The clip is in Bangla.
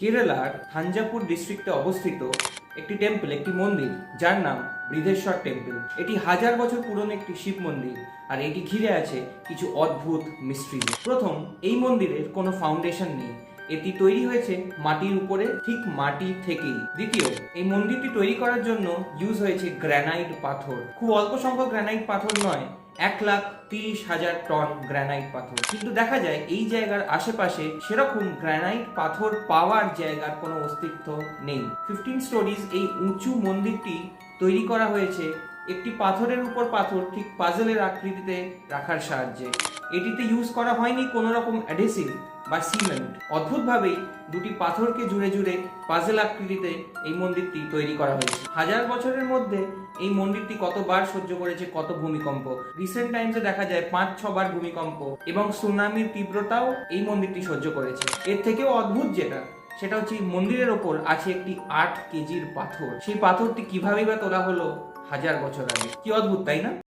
কেরালার থাঞ্জাভুর ডিস্ট্রিক্টে অবস্থিত একটি টেম্পল, একটি মন্দির যার নাম বৃদ্ধেশ্বর টেম্পল। এটি 1000 বছর পুরনো একটি শিব মন্দির, আর এটি ঘিরে আছে কিছু অদ্ভুত মিস্ট্রি। প্রথম, এই মন্দিরের কোনো ফাউন্ডেশন নেই, এটি তৈরি হয়েছে মাটির উপরে, ঠিক মাটি থেকেই। দ্বিতীয়, এই মন্দিরটি তৈরি করার জন্য ইউজ হয়েছে গ্রানাইট পাথর। খুব অল্প সংখ্যক গ্রানাইট পাথর নয়, 1,30,000 টন গ্রানাইট পাথর। কিন্তু দেখা যায় এই জায়গার আশেপাশে সেরকম গ্রানাইট পাথর পাওয়ার জায়গার কোনো অস্তিত্ব নেই। 15 স্টোরিজ এই উঁচু মন্দিরটি তৈরি করা হয়েছে একটি পাথরের উপর পাথর ঠিক পাজলের আকৃতিতে রাখার সাহায্যে। এটিতে ইউজ করা হয়নি কোনো রকম অ্যাডহেসিভ বা সিমেন্ট। অদ্ভুতভাবেই দুটি পাথরকে জুড়ে জুড়ে পাজল আকৃতিতে এই মন্দিরটি তৈরি করা হয়েছে। 1000 বছরের মধ্যে এই মন্দিরটি কতবার সহ্য করেছে কত ভূমিকম্প। রিসেন্ট টাইমসে দেখা যায় 5-6 বার ভূমিকম্প এবং সুনামির তীব্রতাও এই মন্দিরটি সহ্য করেছে। এর থেকেও অদ্ভুত সেটা হচ্ছে এই মন্দিরের ওপর আছে একটি 8 কেজির পাথর। সেই পাথরটি কিভাবে বা তোলা হলো 1000 বছর আগে। কি অদ্ভুত, তাই না?